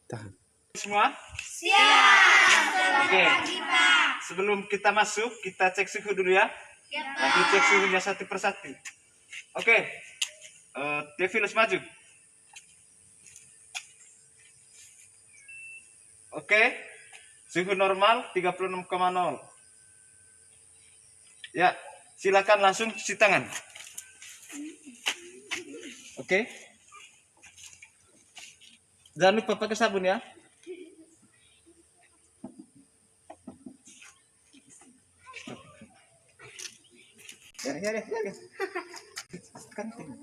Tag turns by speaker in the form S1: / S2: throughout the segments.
S1: Tahan.
S2: Semua?
S3: Siap.
S2: Oke. Sebelum kita masuk, kita cek suhu dulu ya. Nanti cek suhunya satu persatu. Oke. Devilus maju. Oke. Suhu normal 36,0. Ya, silakan langsung cuci tangan. Oke. Jangan lupa pakai sabun ya. Ya. Kanting.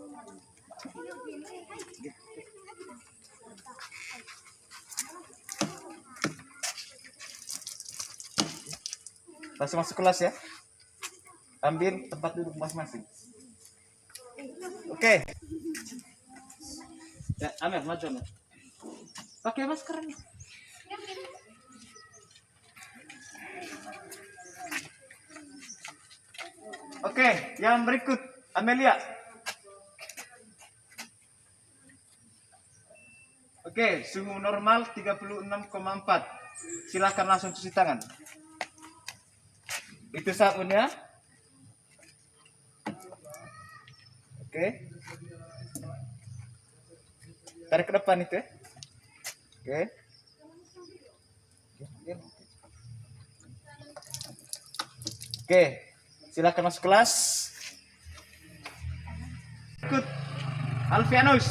S2: Langsung masuk kelas ya. Ambil tempat duduk masing-masing. Oke. Ya, Amir, maju Amir. Pakai masker nih. Oke, yang berikut Amelia. Oke, suhu normal 36,4. Silahkan langsung cuci tangan. Itu sabunnya. Oke. Tarik ke depan itu ya. Oke. Oke. Silakan masuk kelas. Ikut Alfianus.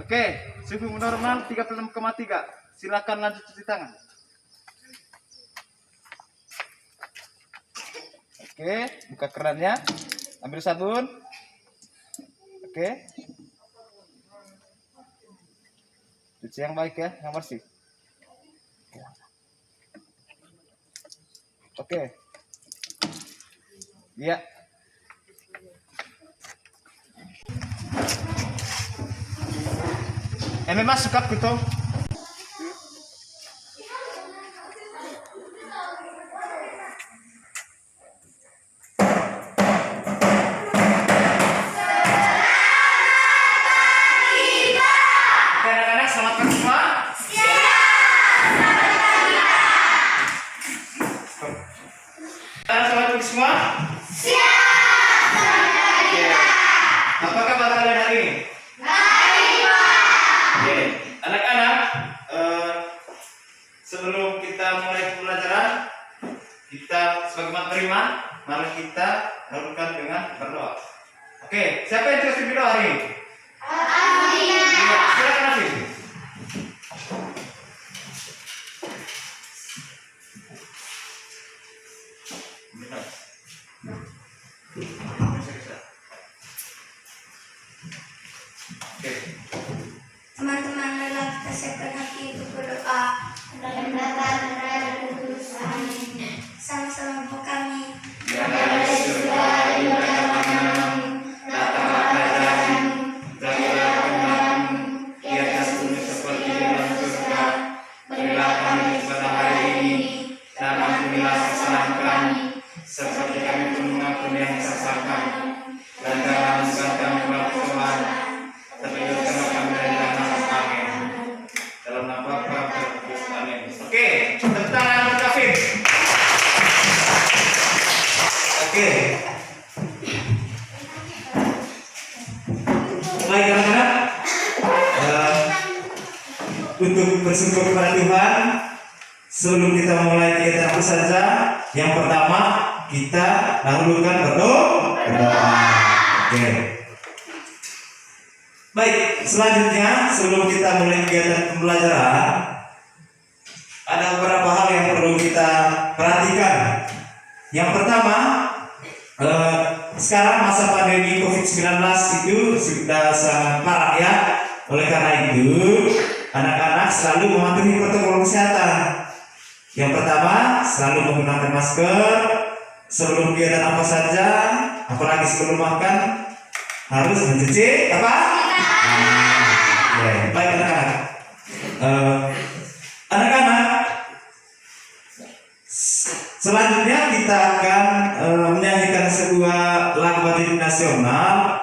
S2: Oke, suhu normal 36,3. Silakan lanjut cuci tangan. Oke, buka kerannya. Ambil sabun. Oke. Cuci yang baik ya, yang bersih. Oke. Iya. Masuk gitu. Anak-anak selamat pagi semua. Selamat pagi semua.
S3: Siap.
S2: Oke. Apa kabar kalian hari ini?
S3: Baik, Pak.
S2: Oke. Anak-anak, sebelum kita mulai pembelajaran, kita sebagai umat beriman, mari kita lakukan dengan berdoa. Oke, siapa yang dikasih berdoa hari ini? Iya, silakan Afif. Oke.
S3: Teman-teman lelah kita siapkan hati untuk berdoa. Dan datang dan kudus. Amin. Sama-sama doa kami.
S2: Yang ada di surga, dimudahkan namamu, datanglah kerajaanmu, jadilah kehendakmu di atas bumi seperti di dalam surga. Berilah kami pada hari ini, dan ampunilah kesalahan kami, seperti kami pun mengampuni yang salah kami. Dan jangan masukkan kami ke dalam cobaan, tapi bebaskanlah kami dari larangan. Amin. Dalam nama Bapa dan Roh Kudus. Amin. Oke, tepuk tangan untuk Afif. Oke. Baik anak-anak, untuk bersyukur kepada Tuhan, sebelum kita memulai kegiatan apa saja, yang pertama kita dahulukan berdoa. Oke. Baik, selanjutnya sebelum kita mulai kegiatan pembelajaran, ada beberapa hal yang perlu kita perhatikan. Yang pertama, sekarang masa pandemi COVID-19 itu sudah sangat parah ya. Oleh karena itu, anak-anak selalu mematuhi protokol kesehatan. Yang pertama, selalu menggunakan masker. Sebelum kegiatan apa saja, apalagi sebelum makan, harus mencuci apa? Baik anak-anak. Anak-anak, selanjutnya kita akan menyanyikan sebuah lagu batik nasional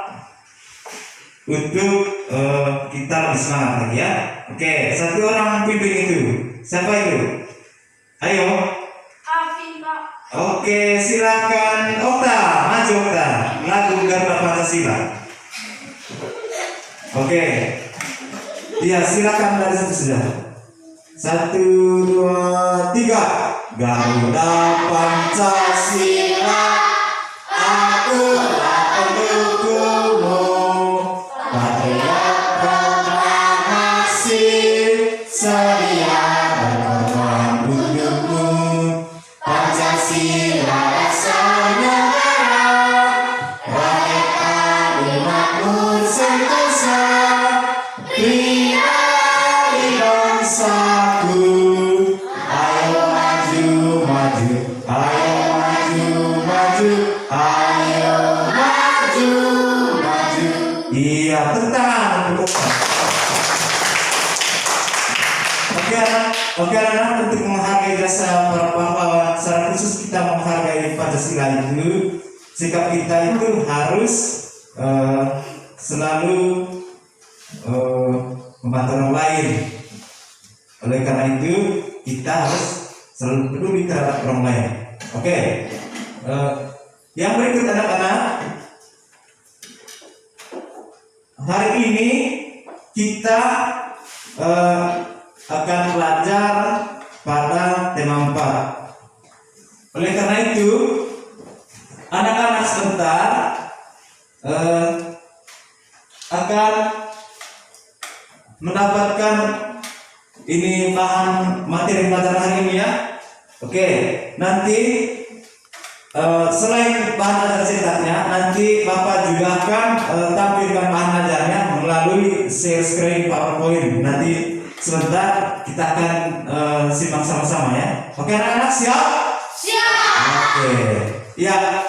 S2: untuk kita lebih semangat lagi ya. Oke, satu orang pimpin itu. Siapa itu? Ayo.
S3: Afin, Pak.
S2: Oke, silakan Okta, maju Okta. Lagu Garuda Pancasila. Oke. Iya, silakan dari situ sudah. 1, 2, 3. Garuda Pancasila, akulah pendukungmu. Patriot proklamasi, sedia berkorban untukmu. Pancasila dasar negara, rakyat adil makmur sentosa, pria di bangsaku. Ayo maju, maju, ayo maju, maju, ayo maju, maju. Iya, tepuk tangan untuk Oke anak-anak, untuk menghargai jasa para pahlawan, secara khusus kita menghargai Pancasila itu, sikap kita itu harus selalu membantu orang lain. Oleh karena itu kita harus selalu peduli terhadap orang lain. Oke, yang berikut anak-anak, hari ini kita akan belajar pada tema 4. Oleh karena itu, anak-anak sebentar akan mendapatkan ini bahan materi pelajaran hari ini ya. Oke, nanti selain bahan ajar cetaknya, nanti Bapak juga akan tampilkan bahan ajarnya melalui share screen PowerPoint. Nanti sebentar kita akan simak sama-sama ya. Oke anak-anak, siap?
S3: Siap.
S2: Oke. Ya.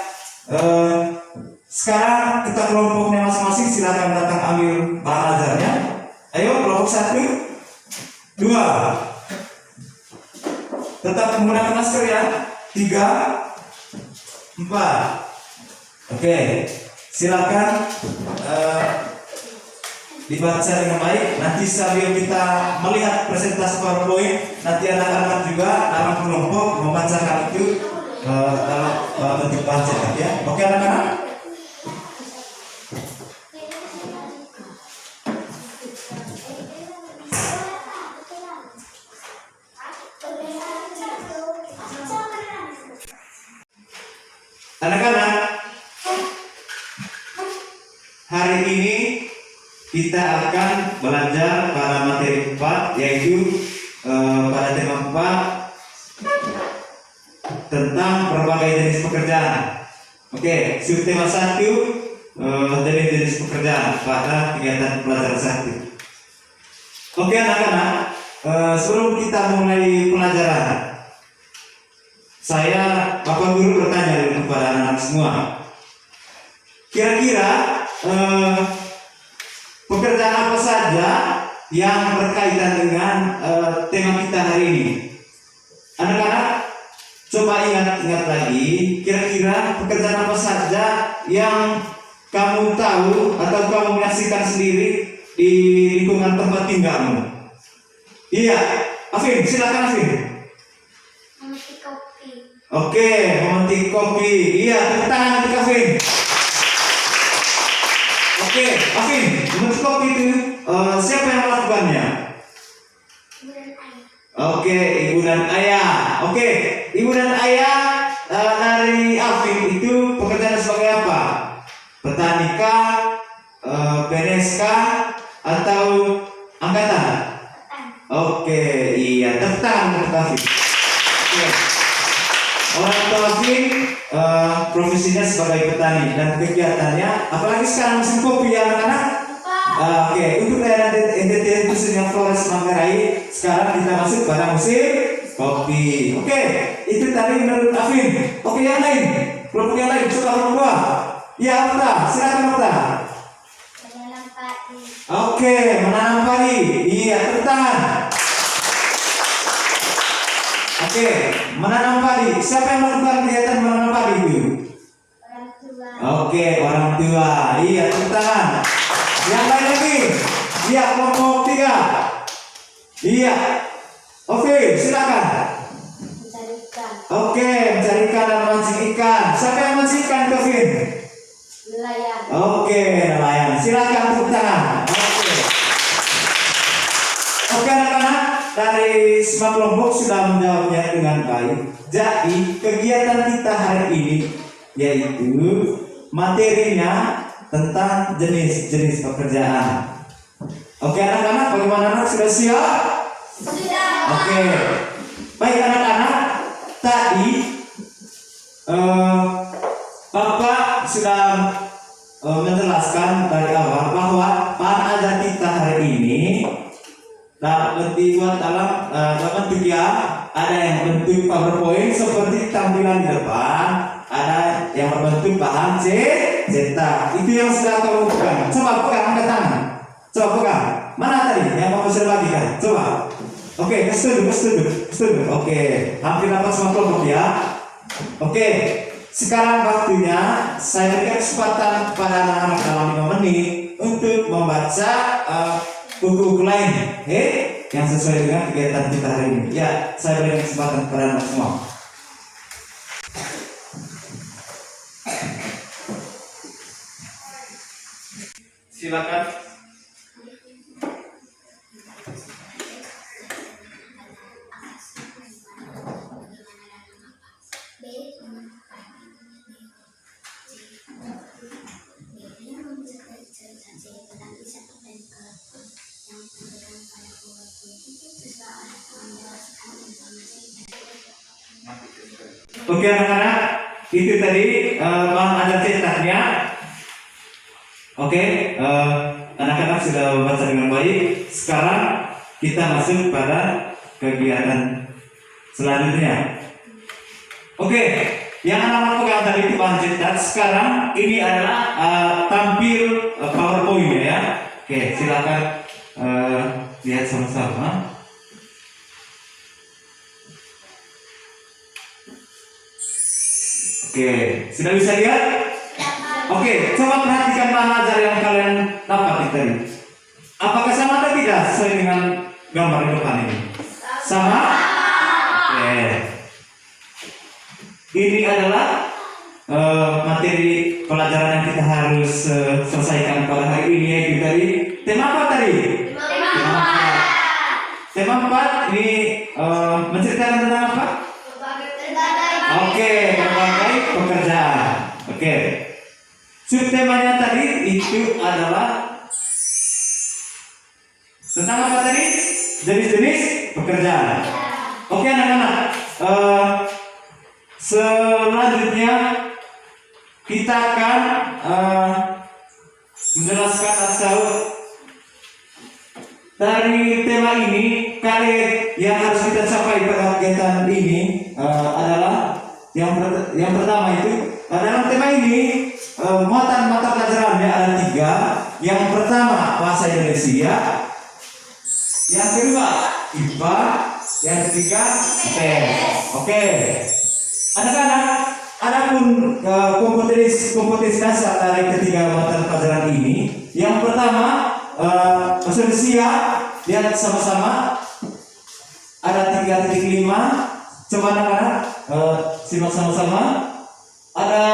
S2: Sekarang kita kelompoknya masing-masing, silakan datang ambil bahan ajarnya. Ayo kelompok 1, 2. Tetap menggunakan masker ya. 3, 4. Oke. Silakan dibaca dengan baik. Nanti sambil kita melihat presentasi PowerPoint, nanti anak-anak juga dalam kelompok membacakan itu dalam bentuk bahan cetak ya. Oke anak-anak. Anak-anak, hari ini kita akan belajar pada materi 4, yaitu pada tema 4 tentang berbagai jenis pekerjaan. Oke, subtema 1 jenis pekerjaan pada kegiatan pelajaran 1. Oke anak-anak, sebelum kita mulai pelajaran, saya Bapak Guru bertanya kepada anak-anak semua, kira-kira pekerjaan apa saja yang berkaitan dengan tema kita hari ini? Anak-anak, coba ingat-ingat lagi, kira-kira pekerjaan apa saja yang kamu tahu atau kamu menyaksikan sendiri di lingkungan tempat tinggalmu? Iya, Afin, silakan Afin.
S3: Memetik kopi.
S2: Oke, memetik kopi. Iya, tepuk tangan untuk Afin. Oke, Afin, memetik kopi itu siapa yang melakukannya?
S3: Ibu dan ayah.
S2: Oke, ibu dan ayah. Oke, ibu dan ayah dari Afin itu pekerjaan sebagai apa? Petani kah, PNS kah, atau angkatan? Oke, iya, tepuk tangan untuk Afin. Oke. Orang tua Afin profesinya sebagai petani dan kegiatannya, apalagi sekarang musim kopi ya anak-anak. Oke, untuk daerah NTT khususnya Flores Manggarai, sekarang kita masuk pada musim kopi. Oke, itu tadi menurut Afin. Oke, yang lain, kelompok yang lain, coba orang tua. Ya, Okta, silakan Okta.
S3: Menanam padi.
S2: Oke, menanam padi. Iya, tepuk tangan. Oke, menanam padi. Siapa yang melakukan kegiatan menanam padi itu?
S3: Orang tua.
S2: Oke, orang tua. Iya, tepuk tangan. Yang lain lagi.
S1: Iya, kelompok 3. Iya. Oke, silakan.
S3: Mencari ikan.
S1: Oke, mencari ikan dan mancing ikan. Siapa yang mancing ikan, Kevin?
S3: Nelayan.
S1: Oke, nelayan. Silakan tepuk tangan. Oke. Oke anak-anak, dari semua kelompok sudah menjawabnya dengan baik. Jadi kegiatan kita hari ini yaitu materinya tentang jenis-jenis pekerjaan. Oke anak-anak, bagaimana anak sudah siap?
S3: Sudah.
S1: Oke, baik anak-anak. Tadi Bapak sudah menjelaskan dari awal bahwa bahan ajar kita hari ini dapat dibuat dalam bentuk ada yang bentuk PowerPoint seperti tampilan di depan, ada yang berbentuk bahan cetak. Itu yang sudah kamu pegang. Coba pegang angkat tangan. Coba pegang. Mana tadi yang Bapak sudah bagikan? Coba. Oke, kesetuju. Oke, hampir dapat semua kelompok ya. Oke, sekarang waktunya saya berikan kesempatan kepada anak-anak dalam 5 menit untuk membaca buku-buku lain, yang sesuai dengan kegiatan kita hari ini. Ya, saya berikan kesempatan kepada anak semua. Silakan. Oke anak-anak, itu tadi bahan ajar cetaknya. Oke, anak-anak sudah membaca dengan baik. Sekarang kita masuk pada kegiatan selanjutnya. Oke, yang anak-anak pegang tadi itu bahan cetak. Sekarang ini adalah tampil PowerPoint ya. Oke, silakan lihat sama-sama. Oke, sudah bisa lihat? Oke, coba perhatikan bahan ajar yang kalian dapat tadi. Apakah sama atau tidak sesuai dengan gambar di depan ini? Sama? Oke. Ini adalah materi pelajaran yang kita harus selesaikan pada hari ini, yaitu tadi tema apa tadi? Tema 4 ini menceritakan tentang apa? Oke, berbagai pekerjaan. Oke. Subtemanya tadi itu adalah tentang apa tadi? Jenis-jenis pekerjaan. Oke anak-anak. Selanjutnya kita akan menjelaskan atau dari tema ini, kalian yang harus kita capai pada kegiatan ini adalah yang pertama itu dalam tema ini muatan mata pelajarannya ada 3. Yang pertama bahasa Indonesia, yang kedua IPA, yang ketiga IPS. Oke, anak-anak, adapun kompetensi dasar dari ketiga mata pelajaran ini, yang pertama bahasa Indonesia, lihat sama-sama ada 3.5. Coba anak-anak simak sama-sama. Ada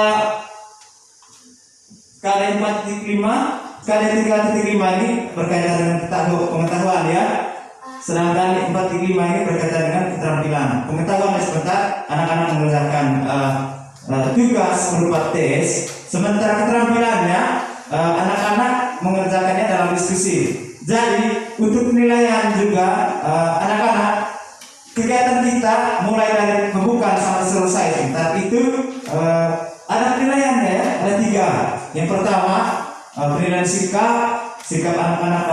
S1: KD 4.5, KD 3.5 ini berkaitan dengan pengetahuan ya. Sedangkan 4.5 ini berkaitan dengan keterampilan. Pengetahuan sebentar anak-anak mengerjakan tugas berupa tes, sementara keterampilannya anak-anak mengerjakannya dalam diskusi. Jadi untuk penilaian juga anak-anak, kegiatan kita mulai dari pembukaan sampai selesai. Tapi itu ada penilaiannya ya, ada 3. Yang pertama penilaian sikap anak-anak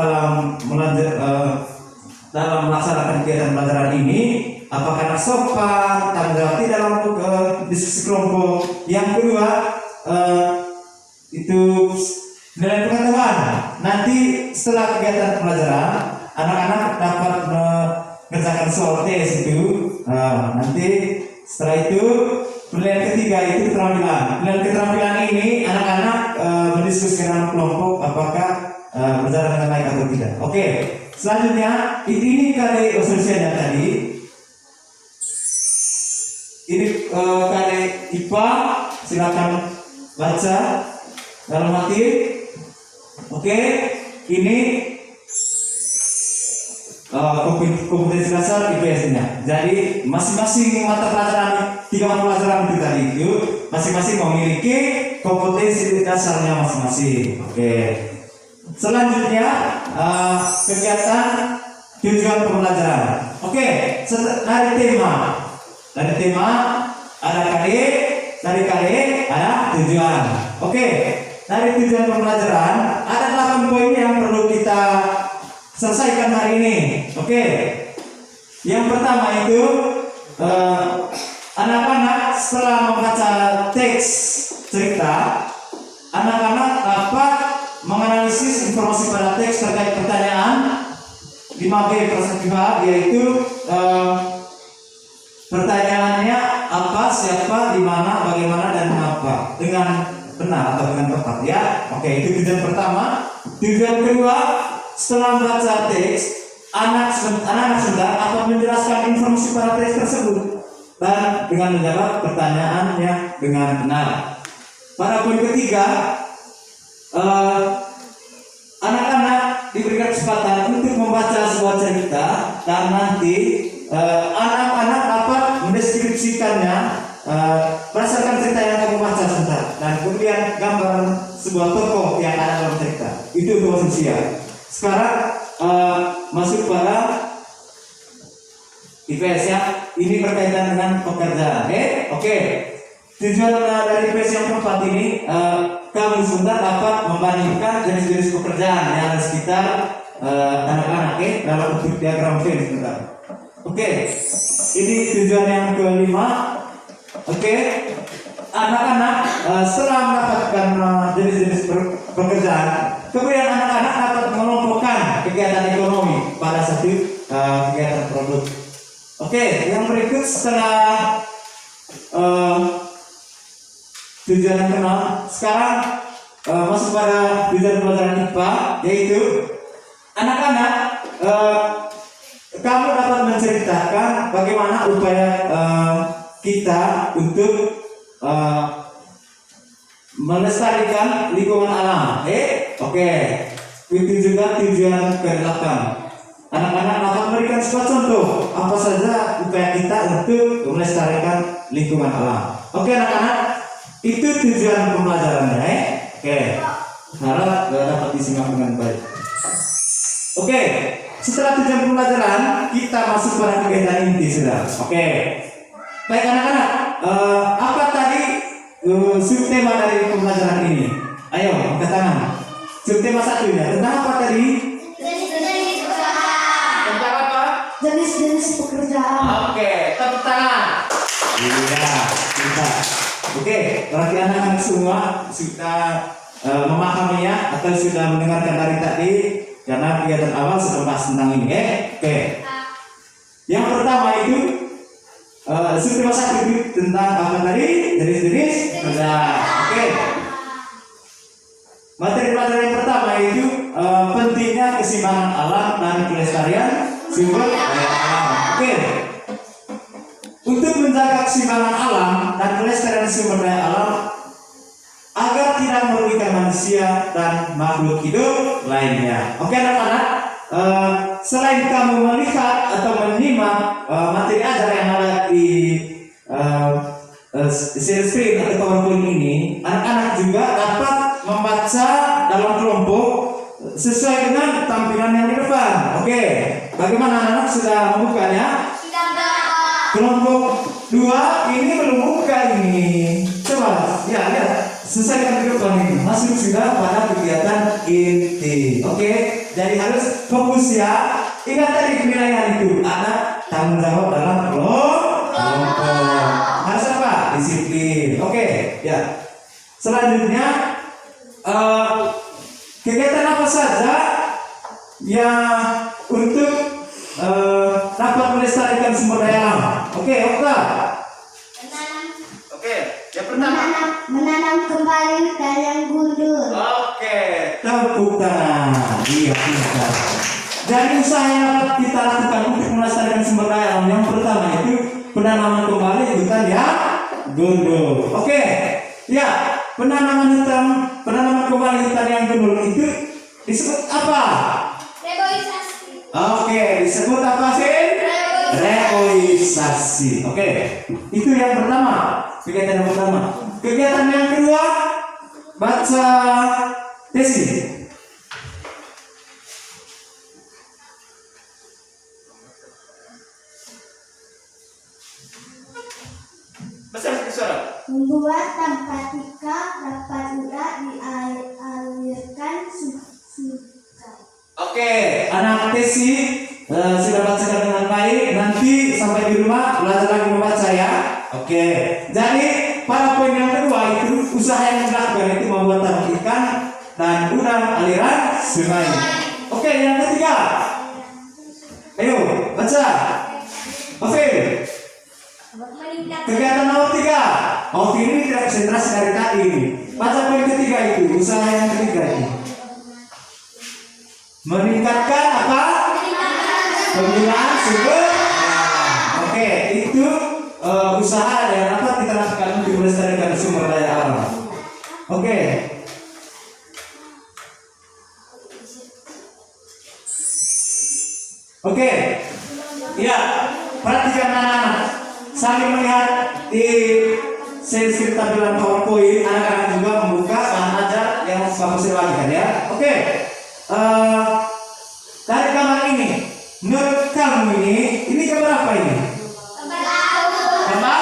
S1: dalam melaksanakan kegiatan pelajaran ini, apakah anak sopan, tanggung jawab dalam diskusi kelompok. Yang kedua itu penilaian pengetahuan. Nanti setelah kegiatan pelajaran, anak-anak dapat mengerjakan soal tes itu. Nanti setelah itu penilaian ketiga itu keterampilan. Penilaian keterampilan ini anak-anak berdiskusi dengan kelompok apakah berjalan dengan baik atau tidak. sudah. Oke. Selanjutnya ini kali solusinya tadi. Ini kali IPA, silakan baca dalam hati. Oke, ini kompetensi dasar IPS-nya. Jadi masing-masing mata pelajaran, 3 mata pelajaran itu tadi itu masing-masing memiliki kompetensi dasarnya masing-masing. Oke. Selanjutnya kegiatan tujuan pembelajaran. Oke, dari tema. Dari tema ada dari ada tujuan. Oke, dari tujuan pembelajaran ada 8 poin yang perlu kita selesaikan hari ini. Oke. Yang pertama itu anak-anak setelah membaca teks cerita, anak-anak dapat menganalisis informasi pada teks terkait pertanyaan 5B perspektif, yaitu pertanyaannya apa, siapa, di mana, bagaimana, dan mengapa dengan benar atau dengan tepat ya. Oke, itu tujuan pertama. Tujuan kedua, setelah membaca teks, anak sedang akan menjelaskan informasi pada teks tersebut dan dengan menjawab pertanyaannya dengan benar. Pada poin ketiga, anak-anak diberikan kesempatan untuk membaca sebuah cerita dan nanti anak-anak dapat mendeskripsikannya berdasarkan cerita yang kamu baca sebentar, dan kemudian gambar sebuah tokoh yang ada dalam cerita. Itu manusia. Sekarang masuk pada IPS ya. Ini berkaitan dengan pekerjaan. Oke. Tujuan dari IPS yang keempat ini, kamu sebentar dapat membandingkan jenis-jenis pekerjaan yang ada sekitar anak-anak dalam bentuk diagram Venn sebentar. Oke. Ini tujuan yang kelima. Oke. Anak-anak setelah mendapatkan jenis-jenis pekerjaan, kemudian anak-anak dapat mengelompokkan kegiatan ekonomi pada satu kegiatan produk. Oke, yang berikut setelah tujuan yang keenam, sekarang masuk pada tujuan pelajaran IPA, yaitu anak-anak kamu dapat menceritakan bagaimana upaya kita untuk melestarikan lingkungan alam. Oke. Itu juga tujuan ke-8. Anak-anak dapat memberikan sebuah contoh apa saja upaya kita untuk melestarikan lingkungan alam. Oke anak-anak, itu tujuan pembelajarannya. Oke. Harap dapat disimak dengan baik. Oke. Setelah tujuan pembelajaran, kita masuk pada kegiatan inti sudah. Oke. Baik anak-anak, apa tadi subtema dari pembelajaran ini? Ayo, angkat tangan. Subtema 1-nya tentang apa tadi?
S3: Jenis-jenis usaha.
S1: Tentang apa?
S3: Jenis-jenis pekerjaan.
S1: Oke, tepuk tangan. Iya, kita. Oke, berarti anak-anak semua sudah memahaminya atau sudah mendengarkan dari tadi, karena kegiatan awal sudah bahas tentang ini. Oke. Yang pertama itu subtema 1 itu tentang apa tadi? Jenis-jenis pekerjaan. Oke. Materi pelajaran yang pertama itu pentingnya keseimbangan alam dan kelestarian sumber daya alam. Oke. Untuk menjaga keseimbangan alam dan kelestarian sumber daya alam agar tidak merugikan manusia dan makhluk hidup lainnya. Oke anak-anak, selain kamu melihat atau menyimak materi ajar yang ada di share screen atau PowerPoint ini, anak-anak juga dapat membaca dalam kelompok sesuai dengan tampilan yang di depan. Oke, bagaimana anak-anak sudah membukanya? Kelompok 2 ini belum buka ini. Coba, ya lihat, selesaikan ke depan ini. Masuk sudah pada kegiatan inti. Oke, jadi harus fokus ya. Ingat tadi penilaian itu, anak tanggung jawab dalam kelompok. Harus apa? Disiplin. Oke, ya. Selanjutnya kegiatan apa saja yang untuk dapat melestarikan sumber daya alam? Oke, Okta. Oke, yang pertama
S3: Menanam kembali hutan yang gundul.
S1: Oke, tepuk tangan. Iya, pintar. Jadi usaha yang dapat kita lakukan untuk melestarikan sumber daya alam yang pertama itu penanaman kembali hutan yang gundul. Oke, ya penanaman kembali hutan yang gundul itu disebut apa?
S3: Reboisasi.
S1: Oke, disebut apa sih? Reboisasi. Oke, itu yang pertama. Kegiatan yang pertama. Kegiatan yang kedua, baca tesis.
S2: Besar suara.
S3: Membuat tanpa tika dapat mudah dialirkan sungai.
S1: Oke, anak tesi sudah bacakan dengan baik. Nanti sampai di rumah belajar lagi membaca ya. Oke, jadi pada poin yang kedua itu usaha yang dilakukan itu membuat tanah ikan dan udang aliran sungai. Oke, yang ketiga, ayo baca. Oke, kegiatan nomor 3. Oh, ini tidak konsentrasi dari tadi. Baca poin ketiga itu, usaha yang ketiga itu. Meningkatkan apa? Penggunaan sumber. Oke, itu usaha yang apa kita lakukan untuk melestarikan sumber daya alam. Oke. Oke. Ya, perhatikan anak-anak. Sambil melihat di sesi tampilan PowerPoint, anak-anak juga membuka bahan ajar yang bagus lagi kan ya. Oke. Dari gambar ini, menurut kamu ini gambar apa ini? Gambar?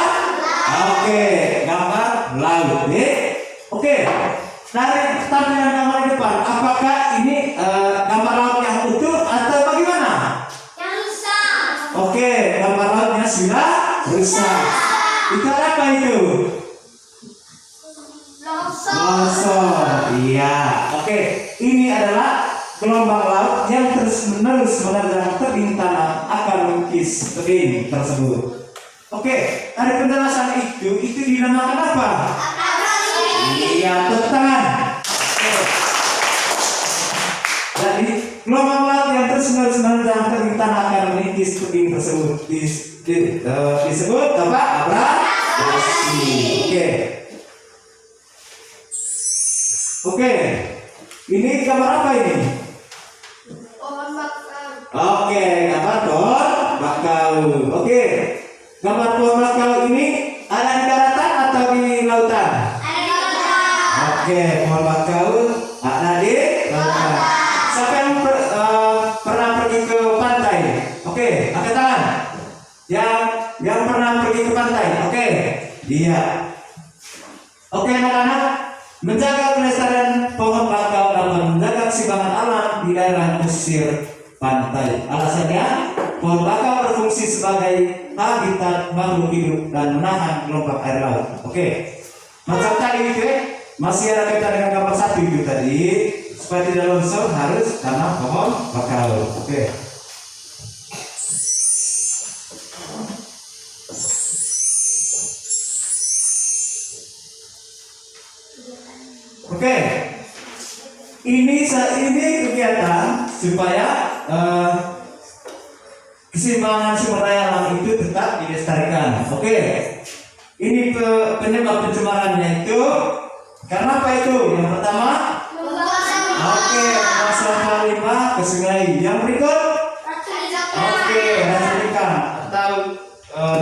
S1: Oke, gambar laut. Oke. Dari tampilan gambar di depan, apakah ini gambar laut yang utuh atau bagaimana?
S3: Yang rusak.
S1: Oke, gambar lautnya sudah rusak. Itu apa itu? Longsor. Iya. Oke, ini adalah gelombang laut yang terus-menerus menerjang tebing tanah akan mengikis tebing tersebut. Oke, dari penjelasan itu dinamakan apa? Iya, tetangan. Jadi gelombang laut yang terus-menerus menerjang tebing tanah akan mengikis tebing tersebut disebut apa? Abrasi. Oke. Ini gambar apa ini?
S3: Pohon bakau.
S1: Oke, gambar pohon bakau. Oke, gambar pohon bakau ini ada di daratan atau di lautan?
S3: Ada di lautan.
S1: Oke, pohon bakau ada di lautan. Siapa yang pernah pergi ke pantai? Oke, angkat tangan. Yang pernah pergi ke pantai? Oke, dia. Oke, anak-anak, menjaga kelestarian pohon bakau dapat menjaga keseimbangan alam di daerah pesisir pantai. Alasannya, pohon bakau berfungsi sebagai habitat makhluk hidup dan menahan gelombang air laut. Oke, macam tadi itu masih ada kaitan dengan gambar 1 itu tadi. Supaya tidak longsor harus tanam pohon bakau. Oke. Oke, ini kegiatan supaya keseimbangan sumber daya alam itu tetap dilestarikan. Oke, ini penyebab pencemarannya itu karena apa itu? Yang pertama, oke, membuang sampah limbah ke sungai. Yang berikut, oke, racun ikan atau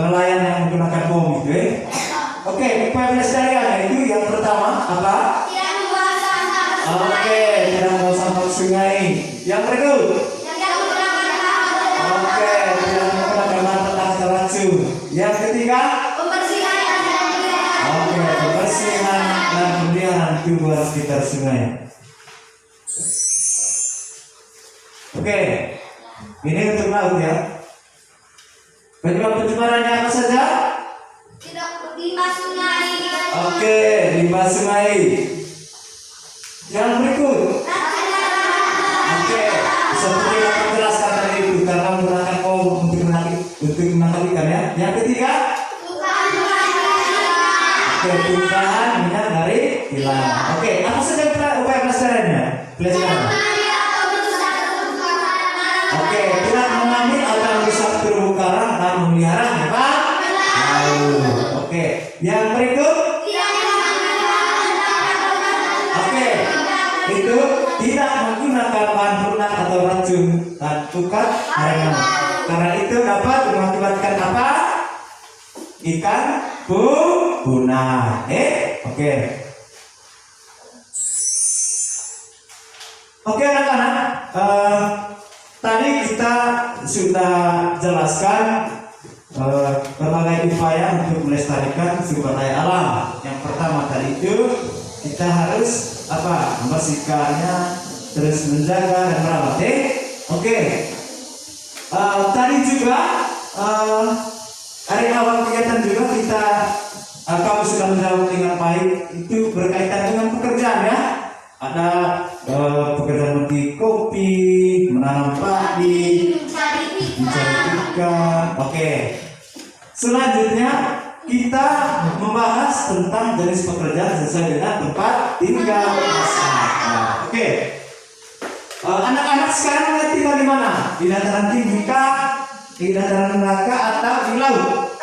S1: nelayan yang menggunakan bom itu. Oke, upaya pelestarian itu yang pertama apa? Oke, tidak membuang sampah ke sungai. Yang berikut, oke, tidak menggunakan bahan petaka atau racun. Yang ketiga, oke, kebersihan dan pemeliharaan tumbuhan sekitar sungai. Oke, ini untuk laut ya. Penyebab pencemarannya apa saja?
S3: Limbah sungai.
S1: Oke, limbah sungai. Yang berikut, oke, seperti yang aku jelaskan tadi itu karena menggunakan bom untuk menangkap ikan ya. Yang ketiga, oke, tumpahan minyak dari kilang. Oke, apa saja upaya pelestariannya? Pelestarian. akan memeliharanya, Pak? Tahu. Oke. Yang berikut? Oke. Itu tidak menggunakan bahan pelenak atau racun dan tukar harimau. Karena itu dapat mengakibatkan apa? Ikan punah. Oke. Oke anak-anak, tadi kita sudah jelaskan berbagai upaya untuk melestarikan sumber daya alam. Yang pertama tadi itu kita harus apa? Membersihkannya, terus menjaga dan merawat. Oke. Tadi juga hari awal kegiatan juga kita kamu sudah menjawab dengan baik, itu berkaitan dengan pekerjaan ya. Ada pekerjaan memetik kopi, menanam padi, mencari ikan. Oke. Selanjutnya kita membahas tentang jenis pekerjaan sesuai dengan tempat tinggal. Oke. Anak-anak sekarang mulai tinggal di mana? Di dataran tinggi kah? Di dataran rendah kah? Atau di laut?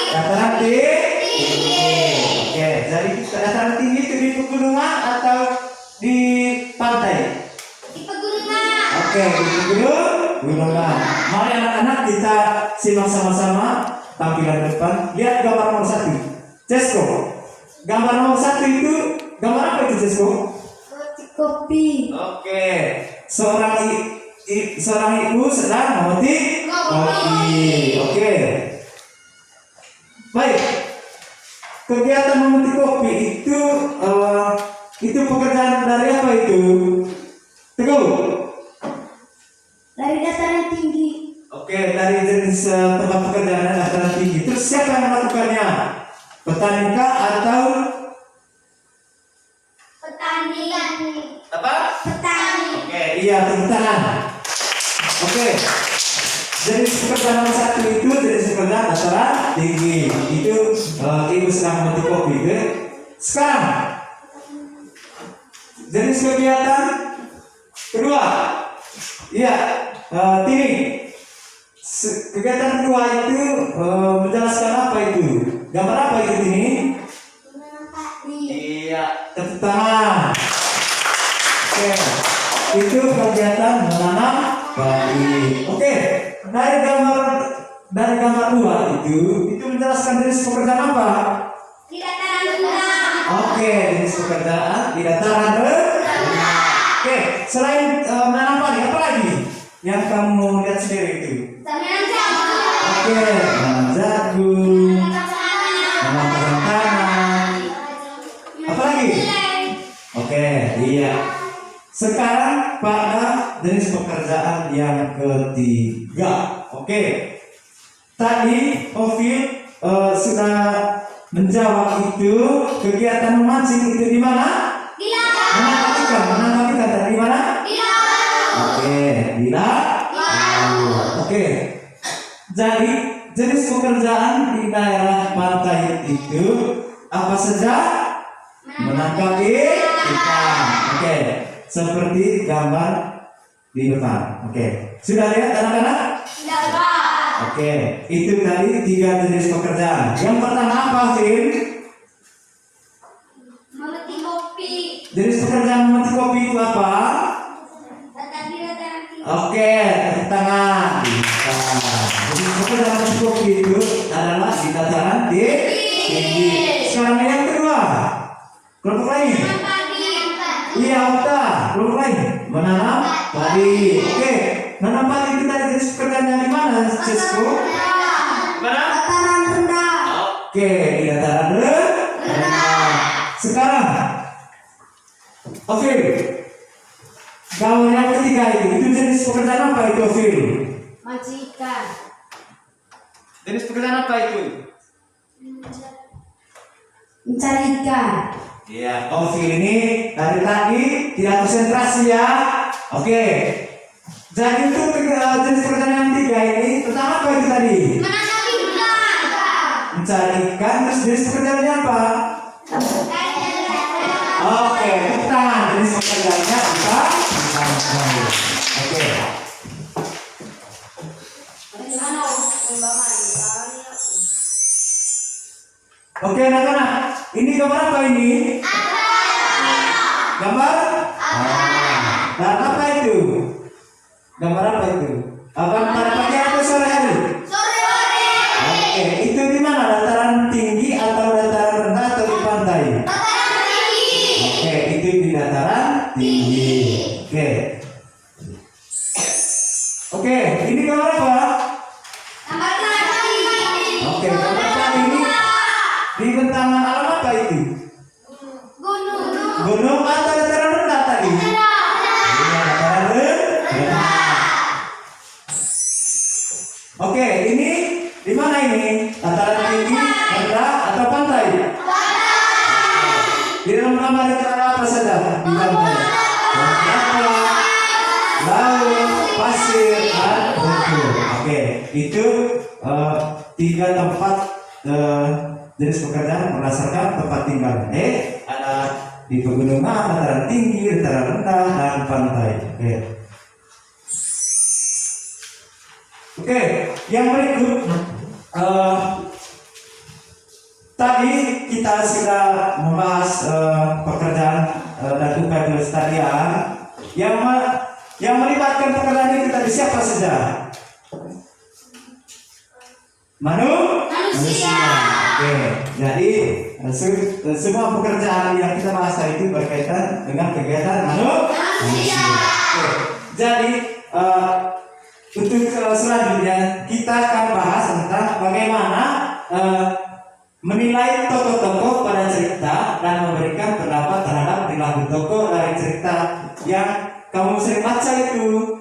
S1: Dataran tinggi. Oke, jadi dataran tinggi itu di pegunungan atau di pantai?
S3: Di pegunungan.
S1: Oke, di pegunungan. Mari anak-anak kita simak sama-sama tampilan depan. Lihat gambar nomor 1. Cesko. Gambar nomor 1 itu gambar apa itu Cesko?
S3: Kopi.
S1: Oke. Seorang ibu sedang memetik kopi. Oke. Baik. Kegiatan memetik kopi itu pekerjaan dari apa itu? Teguh.
S3: Dari dataran tinggi.
S1: Oke, dari jenis tempat pekerjaan dataran tinggi. Terus siapa yang melakukannya? Petani kah atau
S3: Petani.
S1: apa?
S3: Petani.
S1: Oke, iya tepuk tangan. Oke. Jenis pekerjaan nomor 1 itu jenis pekerjaan dataran tinggi. Itu ibu sedang memetik kopi. Sekarang jenis kegiatan kedua. Iya, Tini. Kegiatan kedua itu menjelaskan apa itu? Gambar apa itu Tini? Iya, tepuk tangan. Oke, itu kegiatan menanam padi. Oke, dari gambar 2 itu menjelaskan jenis pekerjaan apa?
S3: Di dataran rendah.
S1: Oke, jenis pekerjaan di dataran rendah. Oke, selain menanam padi apa lagi yang kamu lihat sendiri itu?
S3: Tanaman jagung.
S1: Oke, menanam jagung, menanam tangan. Apa lagi? Oke, iya. Sekarang pada jenis pekerjaan yang ketiga. Oke. Tadi Ovil sudah menjawab itu kegiatan memancing itu di mana?
S3: Di laut.
S1: Menangkap ikan tadi di mana?
S3: Di laut.
S1: Oke, di laut. Oke. Jadi jenis pekerjaan di daerah pantai itu apa saja? Menangkap ikan. Oke. Seperti gambar di depan. Oke. Sudah lihat anak-anak?
S3: Dapat.
S1: Oke. Itu tadi 3 jenis pekerjaan. Yang pertama apa, Vin?
S3: Memetik kopi.
S1: Jenis pekerjaan memetik kopi itu apa?
S3: Di dataran tinggi.
S1: Oke, tepuk tangan. Jenis pekerjaan memetik kopi itu adalah di dataran tinggi. Sekarang yang kedua. Kelompok lain. Iya, Okta. Kelompok lain. Menanam padi. Oke. Menanam padi itu tadi jenis pekerjaan yang di mana, Cisco? Mana?
S3: Dataran rendah.
S1: Oke, di dataran rendah. Sekarang, Ovil. Gambar yang ketiga itu jenis pekerjaan apa itu, Ovil?
S3: Mancing ikan.
S1: Jenis pekerjaan apa itu?
S3: Mencari ikan.
S1: Iya, Ovil ini dari tadi tidak konsentrasi ya. Oke. Jadi itu jenis pekerjaan yang ketiga ini pertama apa itu tadi?
S3: Menangkap ikan.
S1: Mencari ikan, terus jenis pekerjaannya apa? Oke, tepuk tangan. Jenis pekerjaannya apa? Oke.
S3: Bagaimana?
S1: Oke, anak-anak. Ini gambar apa ini? Gambar? Dan apa itu? Gambar apa itu? Awan pada pagi atau sore hari? Oke, itu di mana? Dataran tinggi atau dataran rendah atau di pantai? Oke, itu di dataran tinggi. Oke, ini gambar apa? Oke, gambar apa ini? Di bentangan alam apa itu? Gunung atau dataran rendah tadi? Iya, dataran rendah. Oke, ini di mana ini? Dataran tinggi, rendah atau pantai? Di dalam gambar itu ada apa saja? Di pantai. Laut, pasir, dan bukit. Oke, itu tiga tempat jenis pekerjaan berdasarkan tempat tinggal. Ada di pegunungan, dataran tinggi, dataran rendah, dan pantai. Oke, yang berikut tadi kita sudah membahas pekerjaan dan upaya pelestarian yang melibatkan pekerjaan itu tadi siapa saja? Manusia. Oke, jadi semua pekerjaan yang kita bahas tadi itu berkaitan dengan kegiatan manusia. Oke, jadi untuk selanjutnya kita akan bahas tentang bagaimana menilai tokoh-tokoh pada cerita dan memberikan pendapat terhadap perilaku tokoh dari cerita yang kamu sering baca itu.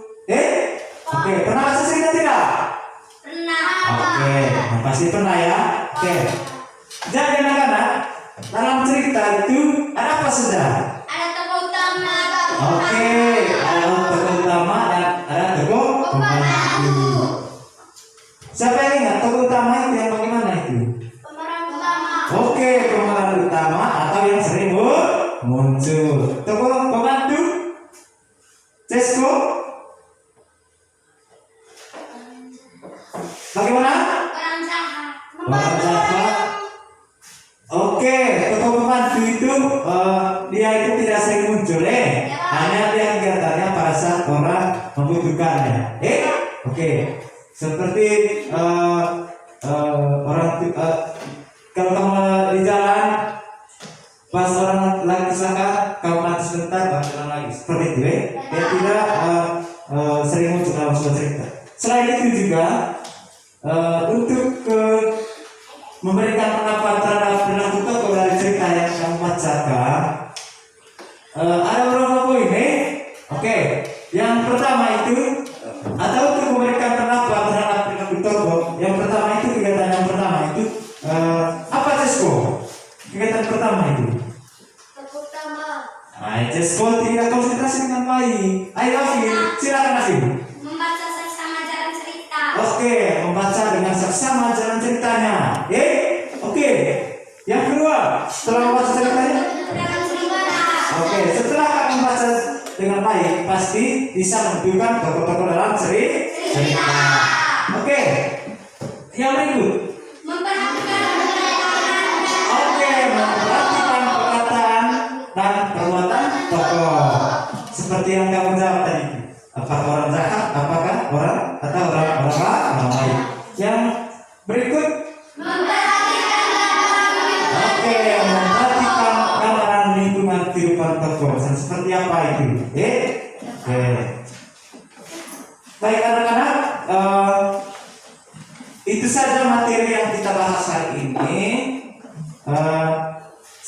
S1: Oke, pernah baca cerita tidak? Oke, pasti pernah ya. Oke, jadi anak-anak dalam cerita itu ada apa saja? Oke, ada tokoh utama dan ada tokoh pembantu. Siapa yang ingat tokoh utama itu yang bagaimana itu? Oke, pemeran utama atau yang sering muncul. Tokoh pembantu? Cesko? Bagaimana? Orang jahat. Oke, tokoh pembantu itu dia itu tidak sering muncul, hanya dia kegiatannya pada saat orang membutuhkannya. Oke, seperti orang kalau kamu di jalan pas orang lagi kecelakaan, kamu mati sebentar, baru jalan lagi. Seperti itu, dia tidak sering muncul dalam sebuah cerita. Selain itu juga untuk memberikan pendapat terhadap perilaku tokoh dari cerita yang kamu bacakan, ada beberapa poin. Oke, yang pertama itu atau untuk memberikan pendapat terhadap perilaku tokoh, yang pertama itu kegiatan yang pertama itu apa Cesko? Kegiatan pertama itu. Cesko tidak konsentrasi dengan baik. Ayo Afif, silakan Afif.
S3: Membaca seksama jalan cerita.
S1: Oke, membaca dengan seksama jalan ceritanya. Oke. Yang kedua, setelah membaca ceritanya. Oke, setelah kamu membaca dengan baik, pasti bisa menunjukkan tokoh-tokoh dalam cerita. Oke. Yang berikut. Oke, memperhatikan perkataan dan perbuatan tokoh. Seperti yang kamu jawab tadi. Apakah orang jahat? Apakah orang atau orang baik? Yang berikut. Oke, memperhatikan gambaran lingkungan kehidupan tokoh. Seperti apa itu? Oke. Baik anak-anak, itu saja materi yang kita bahas hari ini.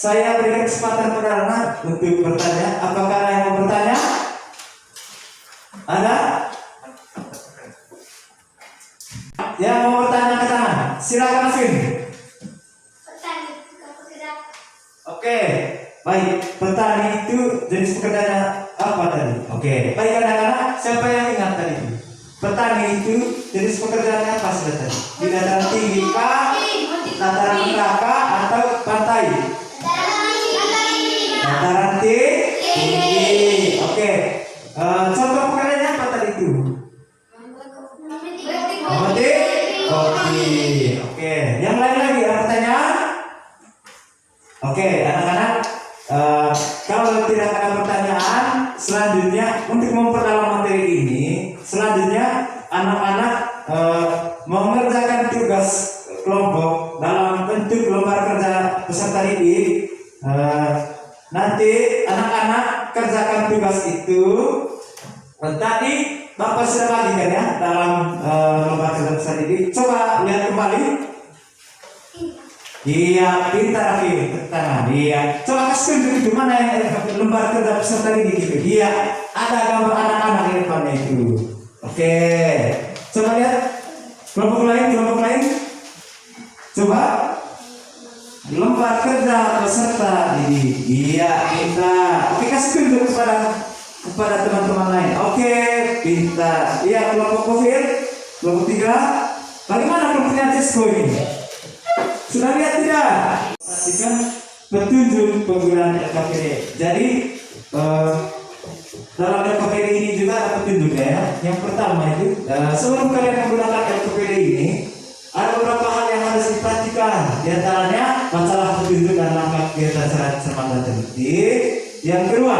S1: Saya berikan kesempatan kepada anak untuk bertanya. Apakah ada yang mau bertanya? Ada? Yang mau bertanya ke tangan. Silakan Afin. Oke, baik. Petani itu jenis pekerjaannya apa tadi? Oke, baik anak-anak. Siapa yang ingat tadi? Petani itu jenis pekerjaannya apa sudah tadi? Di dataran tinggi kah, dataran rendah kah, atau pantai? Dataran tinggi. Oke. Contoh pekerjaannya apa tadi itu? Memetik kopi. Oke. Yang lain lagi ada pertanyaan? tidak ada pertanyaan, selanjutnya untuk memperdalam materi ini, selanjutnya anak-anak mengerjakan tugas kelompok dalam bentuk lembar kerja peserta didik. Nanti anak-anak kerjakan tugas itu. Tadi Bapak sudah bagikan ya dalam lembar kerja peserta didik. Coba lihat kembali. Iya, pintar lagi tangan. Iya, coba kasih tunjuk itu mana yang lembar kerja peserta didik itu. Iya, ada gambar anak-anak di depannya itu. Oke, coba lihat kelompok lain. Coba lembar kerja peserta didik. Iya, pintar. Oke, kasih tunjuk kepada teman-teman lain. Oke, pintar. Iya, kelompok COVID, kelompok 3. Bagaimana kelompoknya Cisco ini? Sudah lihat tidak? Perhatikan petunjuk penggunaan LKPD. Jadi dalam LKPD ini juga ada petunjuknya ya. Yang pertama itu sebelum kalian menggunakan LKPD ini ada beberapa hal yang harus diperhatikan. Di antaranya bacalah petunjuk dan langkah kegiatan secara cermat dan teliti. Yang kedua,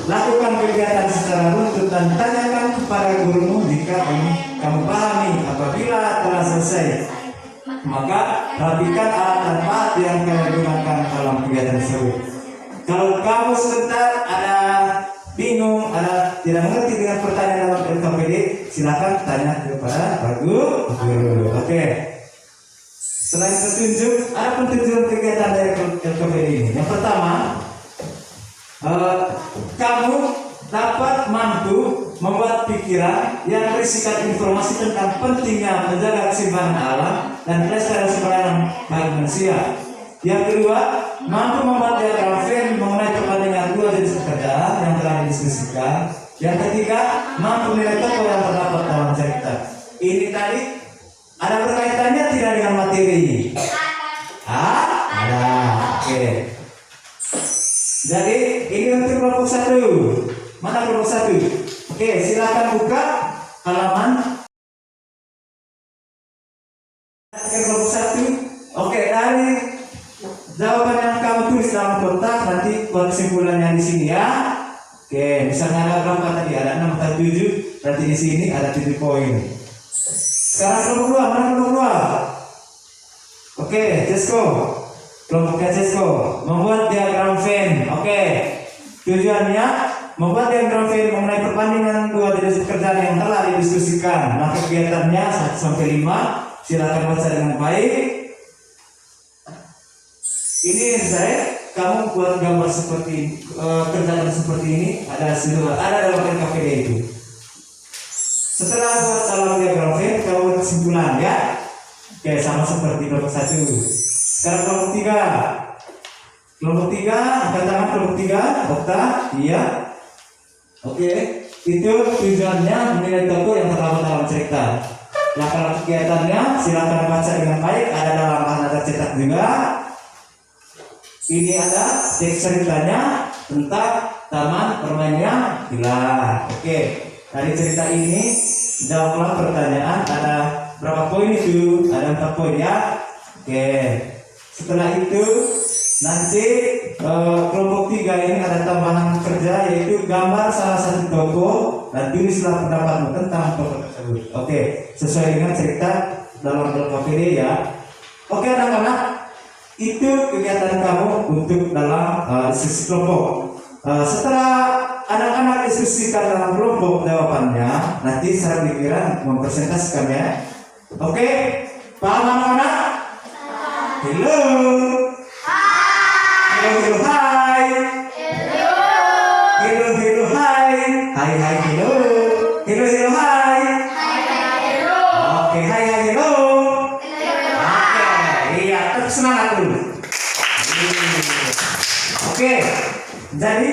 S1: lakukan kegiatan secara runtut dan tanyakan kepada gurumu jika kamu pahami. Apabila telah selesai, maka perhatikan alat dan bahan yang kalian gunakan dalam kegiatan tersebut. Kalau kamu sebentar ada bingung, ada tidak mengerti dengan pertanyaan dalam LKPD, silakan tanya kepada Pak Guru. Oke. Selain petunjuk, ada petunjuk kegiatan dari LKPD ini. Yang pertama, kamu dapat mampu membuat pikiran yang berisikan informasi tentang pentingnya menjaga keseimbangan alam dan kelestarian sumber daya bagi manusia. Yang kedua, mampu membuat diagram Venn mengenai perbandingan dua jenis pekerjaan yang telah didiskusikan. Yang ketiga, mampu menilai tokoh yang terdapat dalam cerita. Ini tadi ada berkaitannya tidak dengan materi? Ada. Oke. Jadi ini untuk kelompok 1. Mana kelompok 1? Oke, silakan buka halaman kelompok 1. Oke, dari jawaban yang kamu tulis dalam kotak nanti kesimpulannya di sini ya. Oke, misalnya ada berapa tadi? Ada 6 atau 7. Berarti di sini ada 7 poin. Sekarang kelompok 2, mana kelompok 2? Oke, Cisco. Kelompoknya Cisco membuat diagram Venn. Oke, tujuannya membuat diagram Venn mengenai perbandingan dua jenis pekerjaan yang telah didiskusikan. Nah, kegiatannya 1 sampai 5. Silakan baca dengan baik. Ini saya, kamu buat gambar seperti kerjaan seperti ini. Ada dalam LKPD itu. Setelah buat dalam diagram Venn, kamu buat kesimpulan ya. Oke, sama seperti kelompok 1. Sekarang kelompok 3. Kelompok 3, angkat tangan kelompok 3. Dokter, iya. Oke, itu tujuannya menilai tokoh yang terdapat dalam cerita. Nah, kalau kegiatannya silakan baca dengan baik. Ada dalam bahasa cetak juga. Ini ada teks ceritanya tentang taman permainnya Bila. Oke, dari cerita ini jawablah pertanyaan. Ada berapa poin itu? Ada 4 poin ya. Oke. Setelah itu nanti kelompok 3 ini ada tambahan kerja, yaitu gambar salah satu tokoh dan tulislah pendapatmu tentang tokoh tersebut. Oke, sesuai dengan cerita dalam LKPD ya. Oke anak-anak, itu kegiatan kamu untuk dalam diskusi kelompok. Setelah anak-anak diskusikan dalam kelompok jawabannya, nanti secara pikiran mempresentasikannya. Oke, paham anak-anak? Hello. Hello, hi. Hello, hi. Hi, hello. Hello, hi. Oke, hi, hello. Oke, iya, tetap semangat dulu. Oke, jadi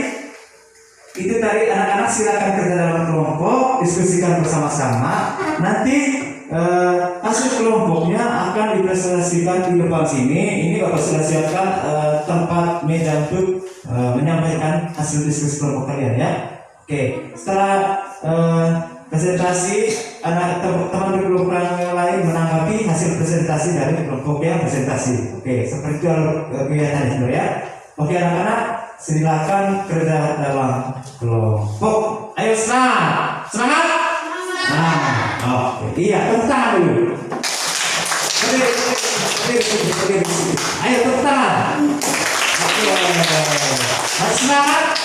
S1: itu tadi anak-anak silakan kerja dalam kelompok, diskusikan bersama-sama. Nanti hasil kelompoknya akan dipresentasikan di depan sini. Ini Bapak sudah siapkan tempat meja untuk menyampaikan hasil diskusi kelompok kalian ya. Oke, setelah presentasi, anak teman-teman di kelompok yang lain menanggapi hasil presentasi dari kelompok yang presentasi. Oke, seperti itu kegiatan ya. Oke anak-anak, silakan kerja dalam kelompok. Ayo semangat, semangat. Oke, iya tepuk tangan dulu. Berdiri. Ayo tepuk tangan. Oke, masih semangat,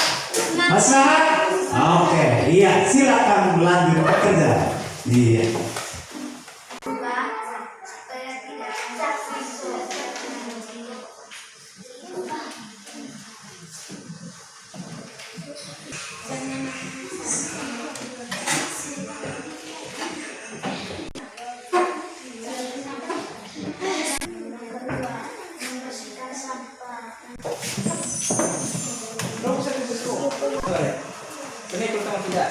S1: masih semangat. Oke, iya silakan lanjut bekerja. Iya.
S3: Supaya tidak membersihkan sampah.
S2: Ini pertama tidak.